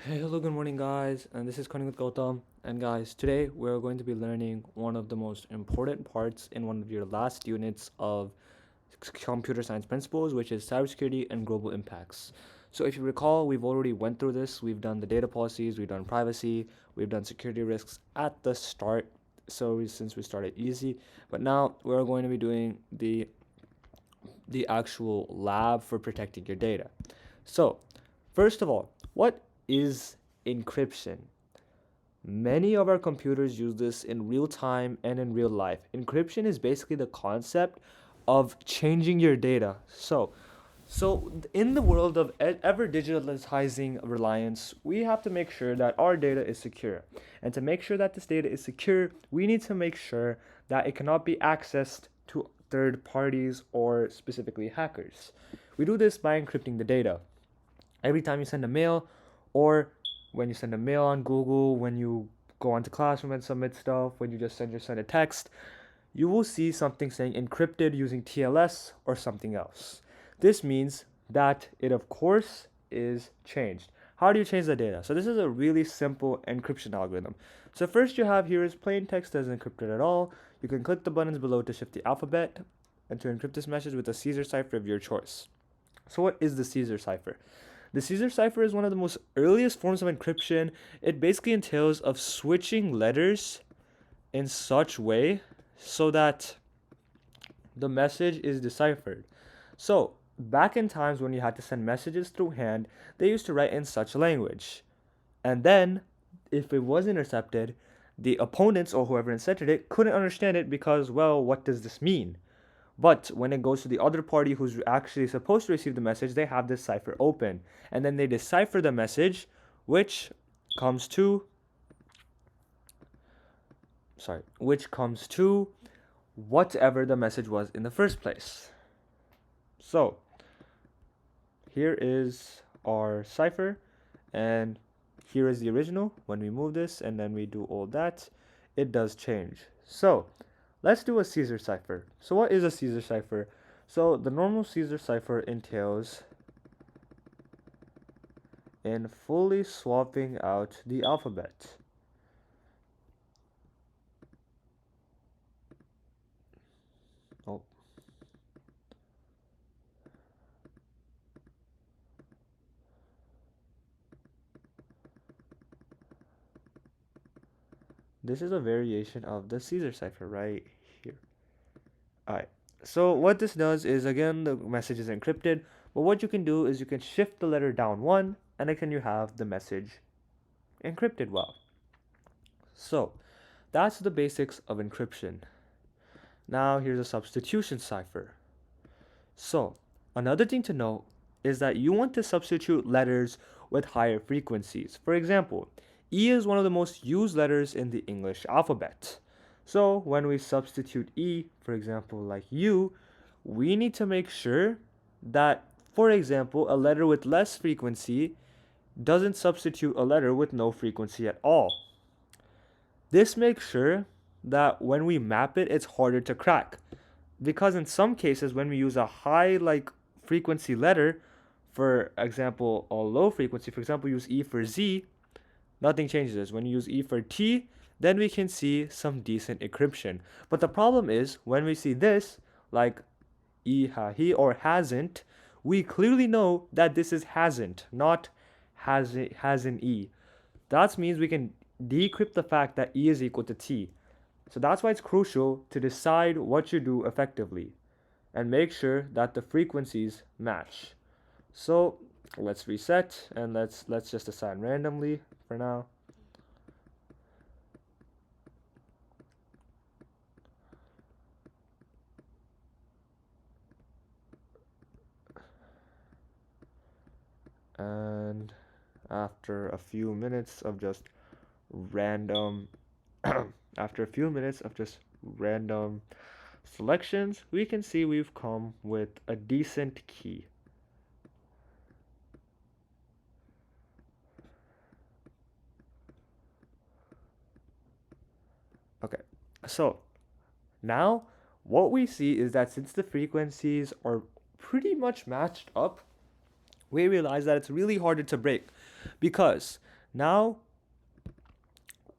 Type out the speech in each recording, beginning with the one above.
Hey, hello, good morning, guys. And this is Cunning with Gautam. And guys, today we're going to be learning one of the most important parts in one of your last units of computer science principles, which is cybersecurity and global impacts. So if you recall, we've already went through this. We've done the data policies, we've done privacy, we've done security risks at the start. Since we started easy, but now we're going to be doing the actual lab for protecting your data. So, first of all, what is encryption? Many of our computers use this in real time and in real life. Encryption is basically the concept of changing your data. So in the world of ever digitalizing reliance, we have to make sure that our data is secure. And to make sure that this data is secure, we need to make sure that it cannot be accessed to third parties or specifically hackers. We do this by encrypting the data. Every time you send a mail, or when you send a mail on Google, when you go onto Classroom and submit stuff, when you just send your son a text, you will see something saying encrypted using TLS or something else. This means that it, of course, is changed. How do you change the data? So this is a really simple encryption algorithm. So first you have here is plain text as encrypted at all. You can click the buttons below to shift the alphabet and to encrypt this message with a Caesar cipher of your choice. So what is the Caesar cipher? The Caesar cipher is one of the most earliest forms of encryption. It basically entails of switching letters in such way so that the message is deciphered. So, back in times when you had to send messages through hand, they used to write in such language. And then, if it was intercepted, the opponents or whoever intercepted it couldn't understand it because, well, what does this mean? But when it goes to the other party who's actually supposed to receive the message, they have this cipher open. And then they decipher the message, which comes to which comes to whatever the message was in the first place. So here is our cipher, and here is the original. When we move this and then we do all that, it does change. So let's do a Caesar cipher. So what is a Caesar cipher? So the normal Caesar cipher entails in fully swapping out the alphabet. Oh, this is a variation of the Caesar cipher right here. Alright, so what this does is, again, the message is encrypted, but what you can do is you can shift the letter down one, and then you have the message encrypted well. So that's the basics of encryption. Now here's a substitution cipher. So another thing to note is that you want to substitute letters with higher frequencies. For example, E is one of the most used letters in the English alphabet. So when we substitute E, for example, like U, we need to make sure that, for example, a letter with less frequency doesn't substitute a letter with no frequency at all. This makes sure that when we map it, it's harder to crack. Because in some cases, when we use a high frequency letter, for example, a low frequency, for example, use E for Z, nothing changes. When you use E for T, then we can see some decent encryption. But the problem is when we see this, like E ha he or hasn't, we clearly know that this is hasn't, not has an E. That means we can decrypt the fact that E is equal to T. So that's why it's crucial to decide what you do effectively and make sure that the frequencies match. So let's reset and let's just assign randomly for now. And after a few minutes of just random after a few minutes of just random selections, we can see we've come with a decent key. Okay, so now what we see is that since the frequencies are pretty much matched up, we realize that it's really harder to break. because now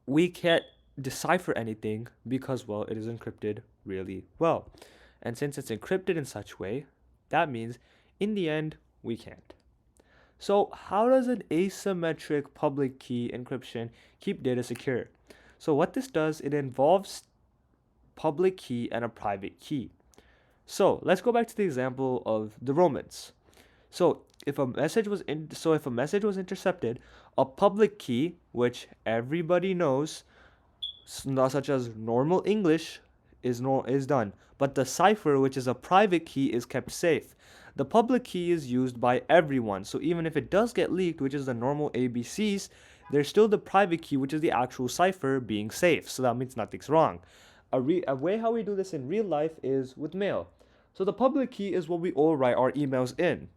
we can't decipher anything because, well, it is encrypted really well. And since it's encrypted in such way, that means in the end, we can't. So how does an asymmetric public key encryption keep data secure? So what this does, it involves public key and a private key. So let's go back to the example of the Romans. So if a message was intercepted, a public key, which everybody knows, such as normal English, is done, but the cipher, which is a private key, is kept safe. The public key is used by everyone, so even if it does get leaked, which is the normal ABCs, there's still the private key, which is the actual cipher, being safe. So that means nothing's wrong. A way how we do this in real life is with mail. So the public key is what we all write our emails in.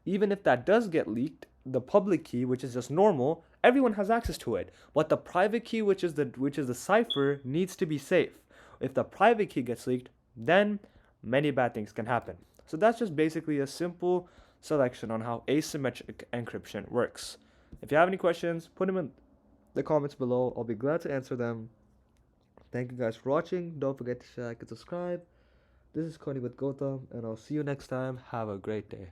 Even if that does get leaked, the public key, which is just normal, everyone has access to it. But the private key, which is the cipher, needs to be safe. If the private key gets leaked, then many bad things can happen. So that's just basically a simple selection on how asymmetric encryption works. If you have any questions, put them in the comments below. I'll be glad to answer them. Thank you guys for watching. Don't forget to like and subscribe. This is Coding with Gautam, and I'll see you next time. Have a great day.